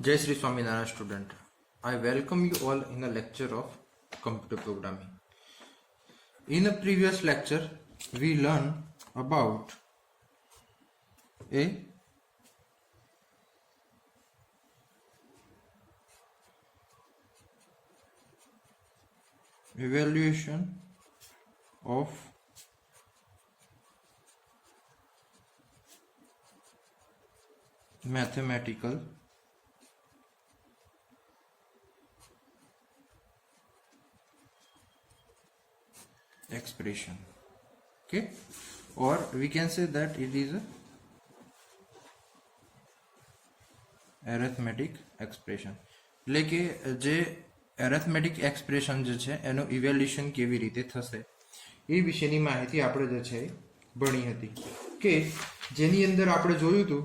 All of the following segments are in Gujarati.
Jai Sri Swaminarayan student. I welcome you all in a lecture of computer programming. In a previous lecture, we learned about a evaluation of mathematical expression, okay, or we can say that it is a arithmetic expression. એટલે કે જે એરેથમેટિક એક્સપ્રેશન જે છે એનું ઇવેલ્યુશન કેવી રીતે થશે એ વિશેની માહિતી આપણે જે છે ભણી હતી કે જેની અંદર આપણે જોયું હતું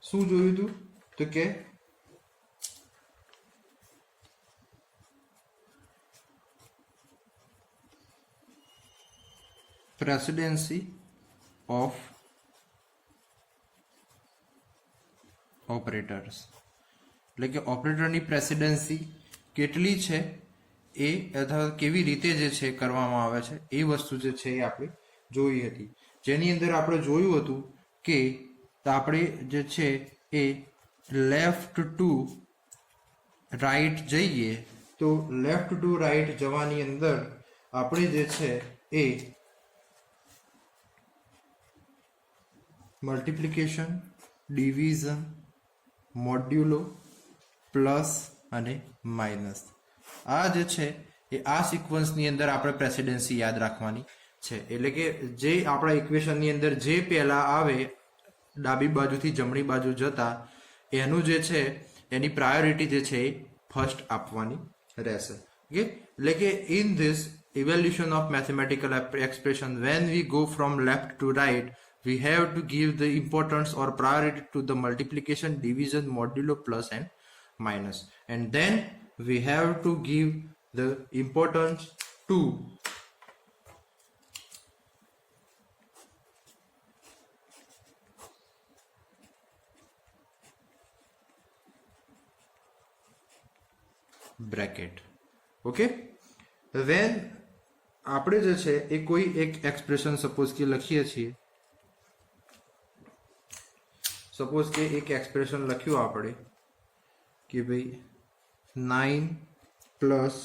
શું જોયું હતું તો કે પ્રેસિડેન્સી ઓફ ઓપરેટર્સ, એટલે કે ઓપરેટરની પ્રેસિડેન્સી કેટલી છે એ અથવા કેવી રીતે જે છે કરવામાં આવે છે એ વસ્તુ જે છે એ આપણે જોઈ હતી. જેની અંદર આપણે જોયું હતું કે આપણે જે છે એ લેફ્ટ ટુ રાઈટ જઈએ તો લેફ્ટ ટુ રાઈટ જવાની અંદર આપણે જે છે એ મલ્ટિપ્લિકેશન, ડિવિઝન, મોડ્યુલો, પ્લસ અને માઇનસ, આ જે છે એ આ સિક્વન્સની અંદર આપણે પ્રેસિડેન્સી યાદ રાખવાની છે. એટલે કે જે આપણા ઇક્વેશનની અંદર જે પહેલા આવે ડાબી બાજુથી જમણી બાજુ જતા એનું જે છે એની પ્રાયોરિટી જે છે એ ફર્સ્ટ આપવાની રહેશે. ઓકે, એટલે કે in this evaluation of mathematical expression, when we go from left to right, we have to give the importance or priority to the multiplication, division, modulo, plus and minus, and then we have to give the importance to bracket. Okay, when આપણે જે છે એ કોઈ એક એક્સપ્રેશન સપોઝ કે લખીએ છીએ, સપોઝ કે એક એક્સપ્રેશન લખ્યું આપણે કે ભાઈ 9 plus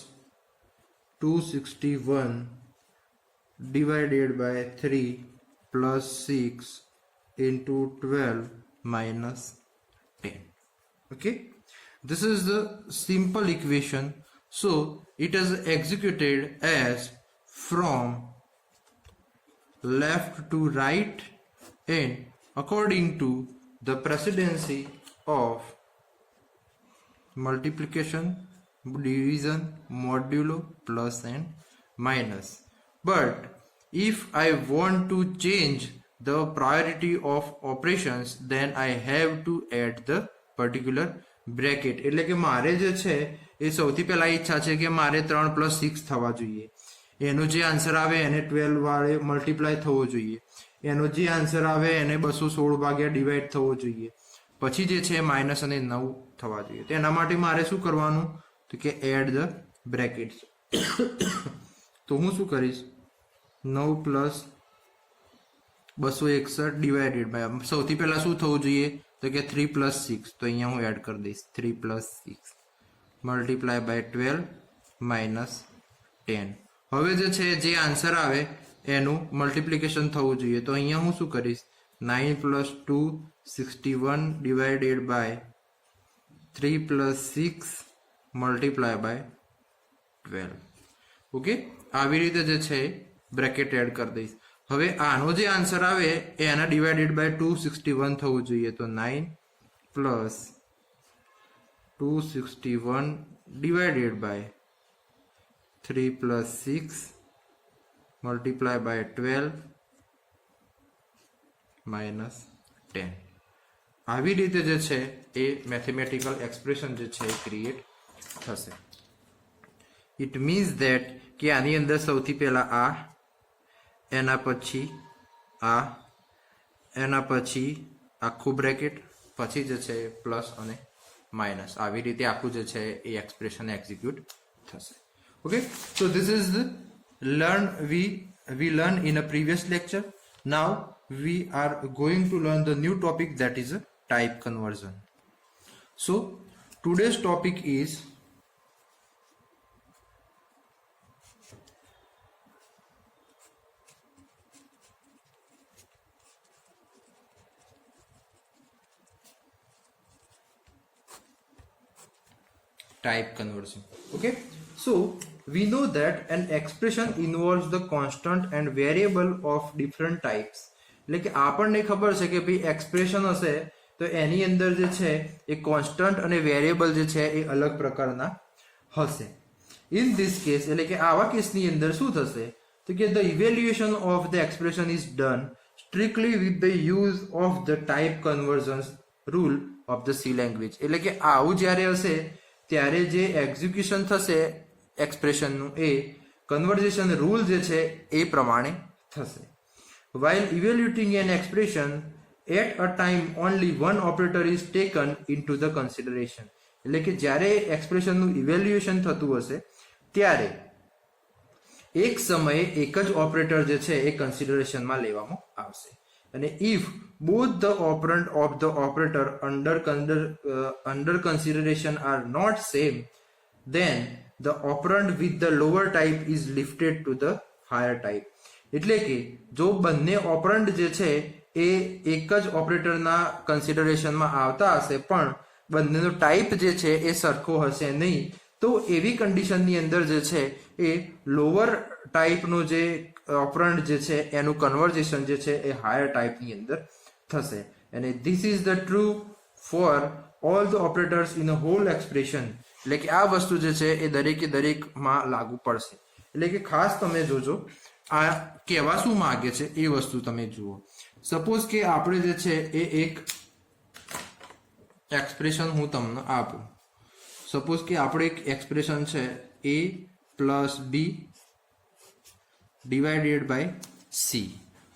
261 divided by 3 plus 6 into 12 minus 10. Okay, this is the simple equation, so it is executed as from left to right and according to the precedency of multiplication, division, modulo, plus and minus. But if I want to change the priority of operations, then I have to add the particular bracket. એટલે કે મારે જે છે એ સૌથી પહેલા ઈચ્છા છે કે મારે 3 + 6 થવા જોઈએ, એનો જે આન્સર આવે એને 12 વાળે મલ્ટીપ્લાય થવો જોઈએ, એનો જે આન્સર આવે એને 216 ભાગ્યા ડિવાઈડ થવો જોઈએ, પછી જે છે માઇનસ અને 9 થવા જોઈએ. તો એના માટે મારે શું કરવાનું તો કે એડ ધ બ્રેકેટ્સ. તો હું શું કરીશ 9 + 261 ડિવાઇડેડ બાય, સૌથી પહેલા શું થવું જોઈએ તો કે 3 + 6, તો અહીંયા હું એડ કરી દઈશ 3 + 6 મલ્ટીપ્લાય બાય 12 માઇનસ 10. હવે જે છે જે આન્સર આવે એનું મલ્ટિપ્લિકેશન થવું જોઈએ, તો અહીંયા હું શું કરીશ 9 + 2 61 divided by 3 + 6 multiply by 12. Okay, આવી રીતે જે છે બ્રેકેટ એડ કરી દઈશ. હવે આનો જે આન્સર આવે એ એના ડિવાઇડેડ બાય 261 થવું જોઈએ, તો 9 + 261 divided by 3 + 6 multiply by 12 minus 10. આવી રીતે જે છે એ મેથેમેટિકલ એક્સપ્રેશન જે છે ક્રિએટ થશે. ઇટ મીન્સ ધેટ કે આની અંદર સૌથી પહેલા આ, એના પછી આ, એના પછી આખું બ્રેકેટ, પછી જે છે પ્લસ અને માઇનસ આવી રીતે આખું જે છે એ એક્સપ્રેશન એક્ઝિક્યુટ થશે. Okay, so this is the we learn in a previous lecture. Now we are going to learn the new topic, that is a type conversion. So today's topic is type conversion. Okay, so we know that an expression involves the constant and variable of different types. એટલે કે આપણને ખબર છે કે ભાઈ એક્સપ્રેશન હશે તો એની અંદર જે છે એ કોન્સ્ટન્ટ અને વેરિયેબલ જે છે એ અલગ પ્રકારના હશે. ઇન ધીસ કેસ એટલે કે આવા કેસની અંદર શું થશે તો કે the evaluation of the expression is done strictly with the use of the type conversions rule of the sea language. એટલે કે આવું જ્યારે હશે ત્યારે જે એક્ઝિક્યુશન થશે એક્સપ્રેશનનું એ કન્વર્ઝેશન રૂલ જે છે એ પ્રમાણે થશે. While evaluating an expression at a time only one operator is taken into the consideration. એટલે કે જ્યારે એક્સપ્રેશનનું ઇવેલ્યુએશન થતું હશે ત્યારે એક સમયે એક જ ઓપરેટર જે છે એ કન્સિડરેશનમાં લેવામાં આવશે. અને if both the operand of the operator under consideration are not same, then the operand with the lower type is lifted to the higher type. એટલે કે જો બંને ઓપરન્ડ જે છે એ એક જ ઓપરેટરના કન્સિડરેશનમાં આવતા હશે પણ બંનેનો ટાઈપ જે છે એ સરખો હશે નહીં તો એવી કન્ડિશનની અંદર જે છે એ લોઅર ટાઈપનું જે ઓપરન્ડ જે છે એનું કન્વર્ઝેશન જે છે એ હાયર ટાઈપની અંદર થશે. અને this is the true for all the operators in a whole expression. એટલે કે આ વસ્તુ જે છે એ દરેકે દરેકમાં લાગુ પડશે. એટલે કે ખાસ તમે જોજો આ કહેવા શું માંગે છે એ વસ્તુ તમે જુઓ. સપોઝ કે આપણે જે છે એ એક એક્સપ્રેશન હું તમને આપું. સપોઝ કે આપણે એક એક્સપ્રેશન છે a plus B divided by C.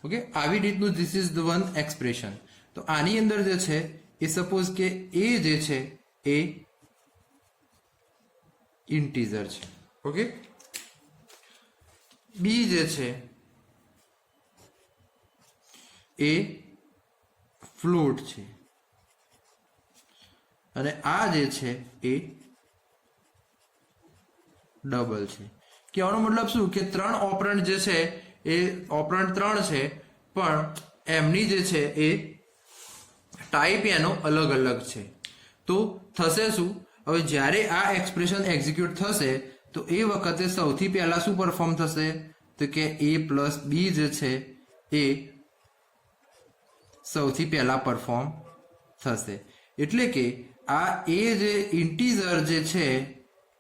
Okay, આવી રીતનું this is the one expression. તો આની અંદર જે છે એ સપોઝ કે a જે છે એ ઇન્ટીજર છે. ઓકે, બી જે છે એ ફ્લોટ છે અને આ જે છે એ ડબલ છે. કહેવાનો મતલબ શું કે ત્રણ ઓપરન્ટ જે છે એ ઓપરન્ટ ત્રણ છે પણ એમની જે છે એ ટાઈપ એનો અલગ અલગ છે. તો થશે શું, હવે જ્યારે આ એક્સપ્રેશન એક્ઝિક્યુટ થશે તો એ વખતે સૌથી પહેલા શું પરફોર્મ થશે તો કે a પ્લસ બી જે છે એ સૌથી પહેલા પરફોર્મ થશે. એટલે કે આ એ જે ઇન્ટીજર જે છે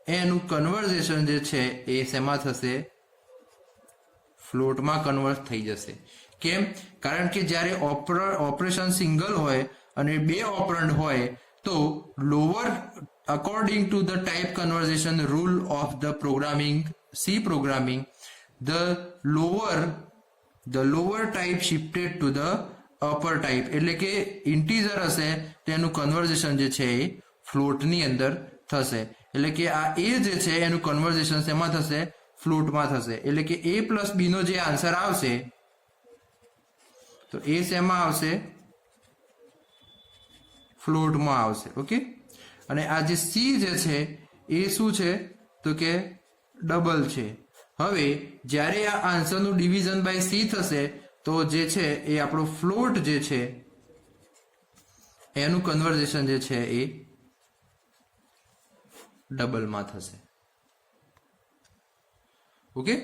એનું કન્વર્ઝેશન જે છે એ શેમાં થશે ફ્લોટમાં કન્વર્ટ થઈ જશે. કેમ? કારણ કે જ્યારે ઓપરેશન સિંગલ હોય અને બે ઓપરન્ડ હોય તો lower according to the type conversion rule of the programming C programming, the lower type shifted to the upper type. એટલે કે ઇન્ટીજર હશે તેનું કન્વર્ઝેશન જે છે એ ફ્લોટની અંદર થશે. એટલે કે આ a જે છે એનું કન્વર્ઝેશન શેમાં થશે ફ્લોટમાં થશે. એટલે કે a પ્લસ બી નો જે આન્સર આવશે તો એ શેમાં આવશે ફ્લોટમાં આવશે. ઓકે, અને આ જે સી જે છે એ શું છે તો કે ડબલ છે. હવે જ્યારે આ આન્સરનું ડિવિઝન બાય સી થશે તો જે છે એ આપણો ફ્લોટ જે છે એનું કન્વર્ઝેશન જે છે એ ડબલમાં થશે. ઓકે,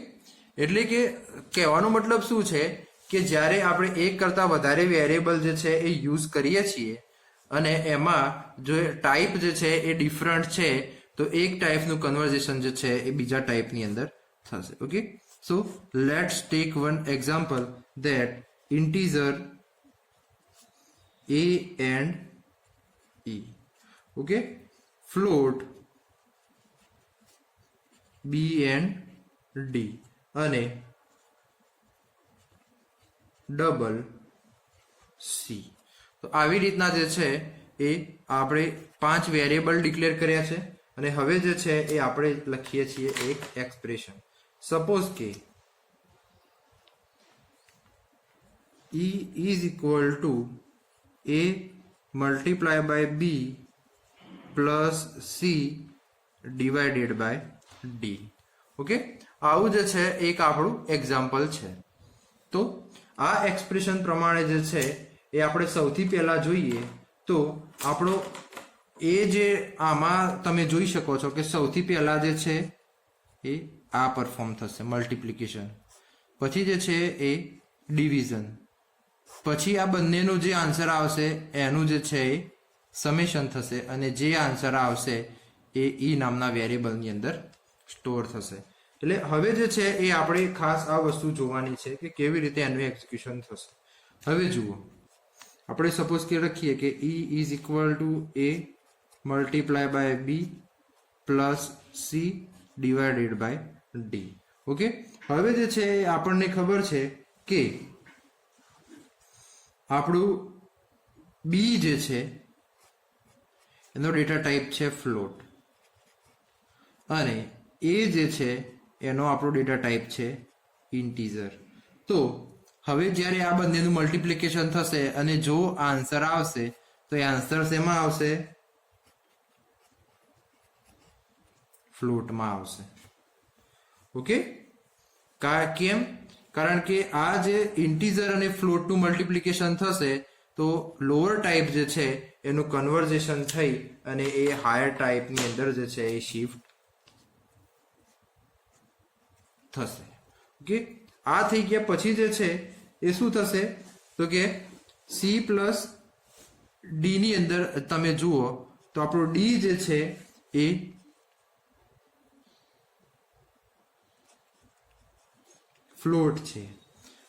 એટલે કે કહેવાનો મતલબ શું છે કે જ્યારે આપણે એક કરતાં વધારે વેરિયેબલ જે છે એ યુઝ કરીએ છીએ અને એમાં જો ટાઈપ જે છે એ ડિફરન્ટ છે તો એક ટાઈપનું કન્વર્ઝેશન જે છે એ બીજા ટાઈપની અંદર થશે. Okay, so let's take one example that integer a and e, okay, float b and d અને ડબલ c. તો આવી રીતના જે છે એ આપણે 5 વેરિયેબલ ડિક્લેર કર્યા છે અને હવે જે છે એ આપણે લખીએ છીએ એક એક્સપ્રેશન. સપોઝ કે E is equal to A multiply by B plus C divided by D. Okay, આવું જે છે એક આપણું એક્ઝામ્પલ છે. તો આ એક્સપ્રેશન પ્રમાણે જે છે એ આપણે સૌથી પહેલા જોઈએ તો આપણો એ જે આમાં તમે જોઈ શકો છો કે સૌથી પહેલા જે છે એ આ પરફોર્મ થશે મલ્ટિપ્લિકેશન, પછી જે છે એ ડિવિઝન, પછી આ બંનેનું જે આન્સર આવશે એનું જે છે એ સમેશન થશે અને જે આન્સર આવશે એ ઈ નામના વેરિયેબલની અંદર સ્ટોર થશે. એટલે હવે જે છે એ આપણે ખાસ આ વસ્તુ જોવાની છે કે કેવી રીતે એનું એક્ઝિક્યુશન થશે. હવે જુઓ, આપણે સપોઝ કે લખીએ કે E is equal to A multiply by B plus C divided by D. Okay, હવે જે છે એ આપણને ખબર છે કે આપણું બી જે છે એનો ડેટા ટાઈપ છે ફ્લોટ અને એ જે છે એનો આપણો ડેટા ટાઈપ છે ઇન્ટીજર. તો હવે જ્યારે આ બંનેનું મલ્ટિપ્લિકેશન થશે અને જો આન્સર આવશે તો એ આન્સર શેમાં આવશે? ફ્લોટમાં આવશે. ઓકે, કેમ? કારણ કે આ જે ઇન્ટીજર અને ફ્લોટનું મલ્ટિપ્લિકેશન થશે તો લોઅર ટાઈપ જે છે એનું કન્વર્ઝેશન થઈ અને એ હાયર ટાઈપની અંદર જે છે એ શિફ્ટ થશે. ઓકે, આ થઈ ગયા પછી જે છે એ શું થશે તો કે C પ્લસ ડી ની અંદર તમે જુઓ તો આપણો ડી જે છે એ ફ્લોટ છે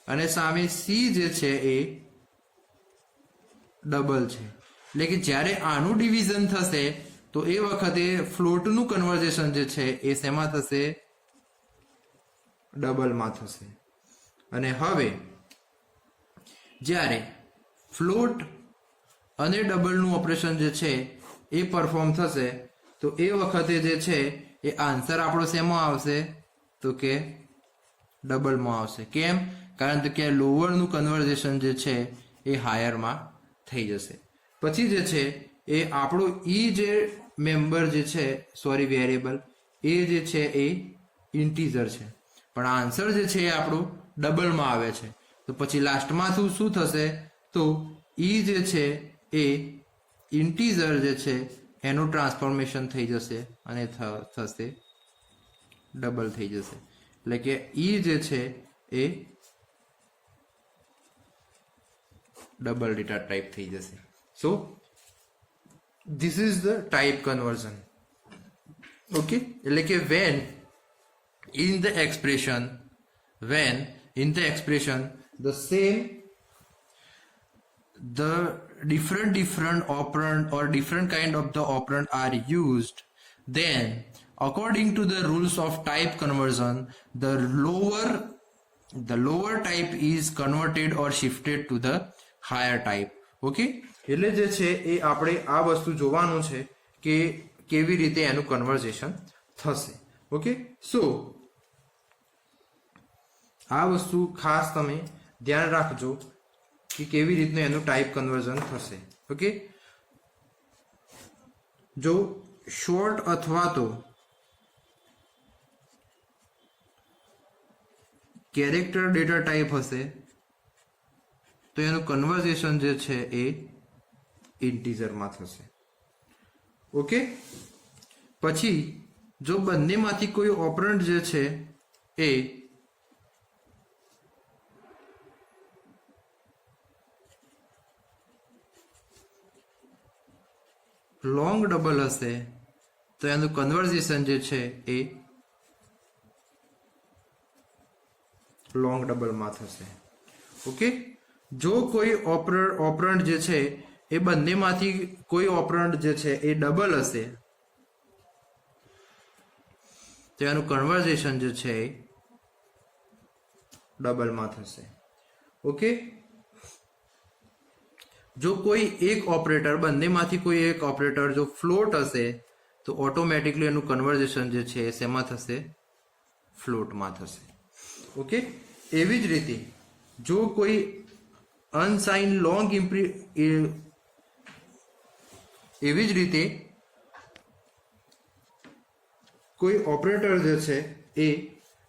અને સામે સી જે છે એ ડબલ છે. એટલે કે જ્યારે આનું ડિવિઝન થશે તો એ વખતે ફ્લોટનું કન્વર્ઝેશન જે છે એ શેમાં થશે? ડબલમાં થશે. અને હવે જ્યારે ફ્લોટ અને ડબલનું ઓપરેશન જે છે એ પરફોર્મ થશે તો એ વખતે જે છે એ આન્સર આપણો શેમાં આવશે તો કે ડબલમાં આવશે. કેમ? કારણ કે લોઅરનું કન્વર્ઝેશન જે છે એ હાયરમાં થઈ જશે. પછી જે છે એ આપણો ઈ જે મેમ્બર જે છે વેરિયેબલ એ જે છે એ ઇન્ટીજર છે પણ આન્સર જે છે એ આપણું ડબલમાં આવે છે. તો પછી લાસ્ટમાં શું થશે તો ઈ જે છે એ ઇન્ટીજર જે છે એનું ટ્રાન્સફોર્મેશન થઈ જશે અને થશે ડબલ થઈ જશે. એટલે કે ઈ જે છે એ ડબલ ડેટા ટાઈપ થઈ જશે. So this is the type conversion. Okay, એટલે કે when in the expression the different operand or different kind of the operand are used, then according to the rules of type conversion the lower type is converted or shifted to the higher type. Okay, એટલે જે છે એ આપણે આ વસ્તુ જોવાનું છે કે કેવી રીતે એનું કન્વર્ઝેશન થશે. ઓકે, સો આ વસ્તુ ખાસ તમે ધ્યાન રાખજો કે કેવી રીતનું એનું ટાઈપ કન્વર્ઝન થશે. ઓકે, જો શોર્ટ અથવા તો કેરેક્ટર ડેટા ટાઈપ હશે તો એનું કન્વર્ઝેશન જે છે એ ઇન્ટીજરમાં થશે. ઓકે, પછી જો બંનેમાંથી કોઈ ઓપરન્ટ જે છે એ લોંગ ડબલ હશે તો એનું કન્વર્ઝેશન જે છે એ લોંગ ડબલમાં થશે. ઓકે, જો કોઈ ઓપરન્ટ જે છે એ બંનેમાંથી કોઈ ઓપરન્ટ જે છે એ ડબલ હશે તો એનું કન્વર્ઝેશન જે છે એ ડબલમાં થશે. ઓકે, જો કોઈ એક ઓપરેટર બંનેમાંથી કોઈ એક ઓપરેટર જો ફ્લોટ હશે તો ઓટોમેટિકલી એનું કન્વર્ઝેશન જે છે એ શેમાં થશે? ફ્લોટમાં થશે. ઓકે, એવી જ રીતે જો કોઈ અનસાઇન લોંગ એવી જ રીતે કોઈ ઓપરેટર જે છે એ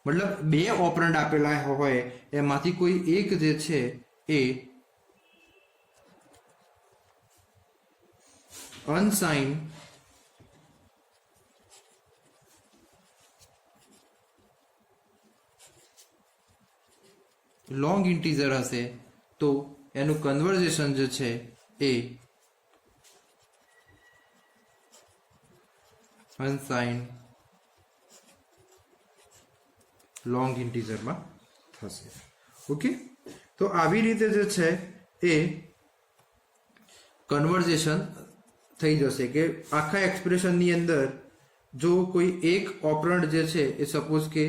મતલબ બે ઓપરન્ડ આપેલા હોય એમાંથી કોઈ એક જે છે એ અનસાઇન લોંગ ઇન્ટીજર હશે તો એનું કન્વર્ઝેશન જે છે એ અનસાઇન લોંગ ઇન્ટીજરમાં થશે. ઓકે, તો આવી રીતે જે છે એ કન્વર્ઝેશન થઈ જશે કે આખા એક્સપ્રેશનની અંદર જો કોઈ એક ઓપરન્ડ જે છે એ સપોઝ કે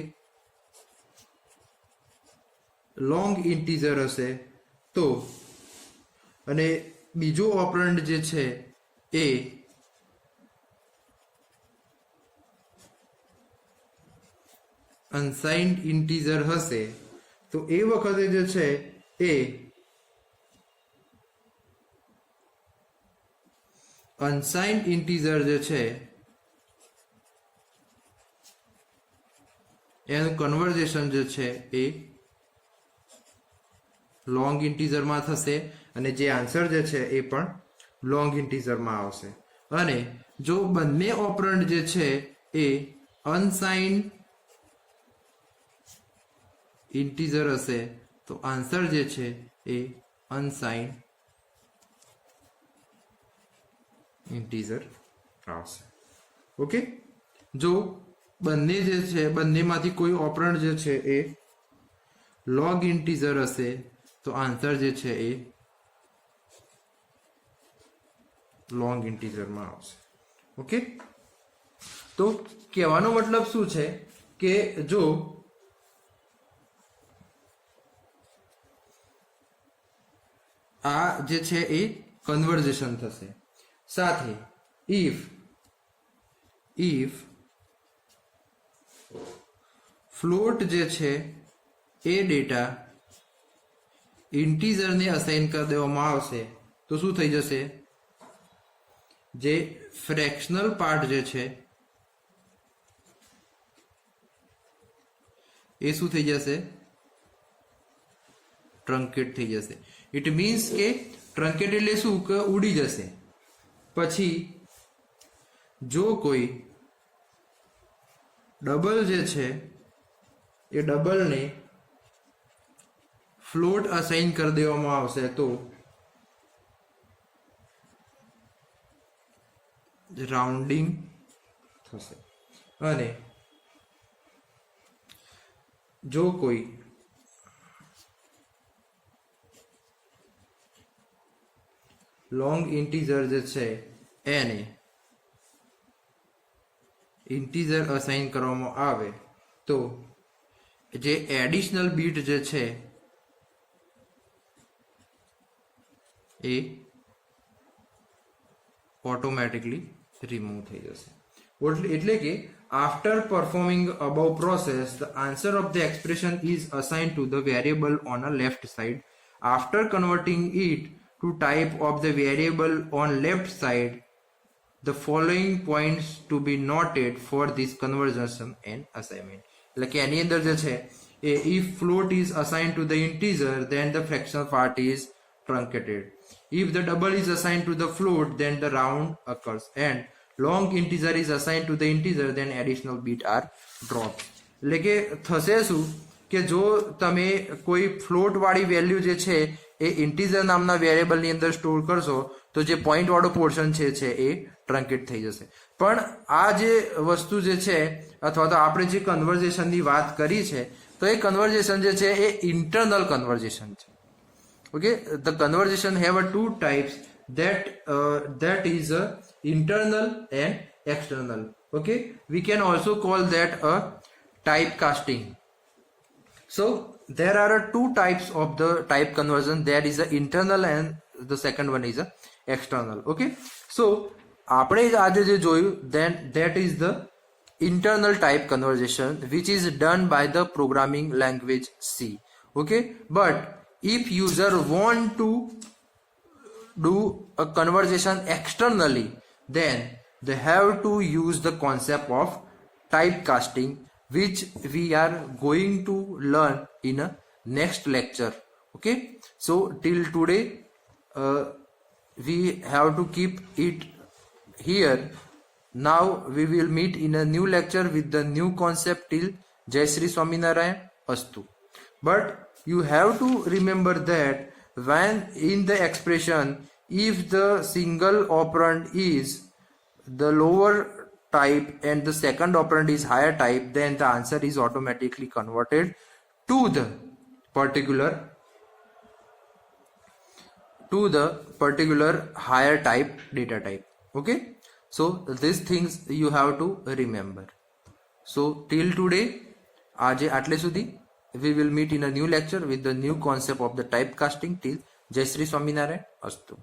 લોંગ ઇન્ટીજર હશે તો અને બીજો ઓપરન્ડ જે છે એ અનસાઇન્ડ ઇન્ટીજર હશે તો એ વખતે જે છે એ અનસાઇન્ડ ઇન્ટીજર જે છે એનું કન્વર્ઝેશન જે છે એ લોંગ ઇન્ટીજરમાં થશે અને જે આન્સર જે છે એ પણ લોંગ ઇન્ટીજરમાં આવશે. અને જો બંને ઓપરન્ડ જે છે એ અનસાઇન્ડ ઇન્ટીજર હશે તો આન્સર જે છે એ અનસાઇન્ડ ઇન્ટીજર આવશે. ઓકે, જો બંને જે છે બંનેમાંથી કોઈ ઓપરન્ડ જે છે એ લોંગ ઇન્ટીજર હશે તો આન્સર જે છે એ લોંગ ઇન્ટીજરમાં આવશે. ઓકે, તો કહેવાનો મતલબ શું છે કે જો આ જે છે એ કન્વર્ઝેશન થશે સાથે ઇફ ફ્લોટ જે છે એ ડેટા ઇન્ટીજરને અસાઇન કરી દેવામાં આવશે તો શું થઈ જશે? જે ફ્રેક્શનલ પાર્ટ જે છે એ શું થઈ જશે? ટ્રંકેટ થઈ જશે. ઇટ મીન્સ કે ટ્રંકેટ એટલે શું કે ઉડી જશે. પછી જો કોઈ ડબલ જે છે એ ડબલને ફ્લોટ અસાઇન કરી દેવામાં આવશે તો રાઉન્ડિંગ થશે. અને જો કોઈ લોંગ ઇન્ટીજર જે છે એને ઇન્ટીજર અસાઇન કરવામાં આવે તો જે એડિશનલ બીટ જે છે એ ઓટોમેટિકલી રિમૂવ થઈ જશે. એટલે કે after performing above process the answer of the expression is assigned to the variable on a left side. After converting it to type of the variable on left side the following points to be noted for this conversion and assignment. એટલે કે એની અંદર જે છે એ if float is assigned to the integer then the fractional part is truncated. If the double is assigned to the float then the round occurs and long integer is assigned to the integer then additional bit are dropped. એટલે કે થશે શું કે જો તમે કોઈ ફ્લોટ વાળી વેલ્યુ જે છે એ ઇન્ટીજર નામના વેરિયેબલની અંદર સ્ટોર કરશો તો જે પોઈન્ટ વાળો પોર્શન છે એ ટ્રંકેટ થઈ જશે. પણ આ જે વસ્તુ જે છે અથવા તો આપણે જે કન્વર્ઝેશનની વાત કરી છે તો એ કન્વર્ઝેશન જે છે એ ઇન્ટરનલ કન્વર્ઝેશન છે. Okay, the conversation have a two types that is internal and external. Okay, we can also call that a typecasting. So there are two types of the type conversion. There is a internal and the second one is a external. Okay, so આપણે આજે જે જોયું then that is the internal type conversion which is done by the programming language C. Okay, but if user want to do a conversation externally, then they have to use the concept of typecasting, which we are going to learn in a next lecture. Okay, so till today we have to keep it here. Now we will meet in a new lecture with the new concept. Till Jai Shri Swaminarayan Astu. But you have to remember that when in the expression, if the single operand is the lower type and the second operand is higher type, then the answer is automatically converted to the particular higher type data type. Okay, so these things you have to remember. So till today, આજે આટલે સુધી. We will meet in a new lecture with the new concept of the typecasting. Till Jai Shri Swaminarayan Astu.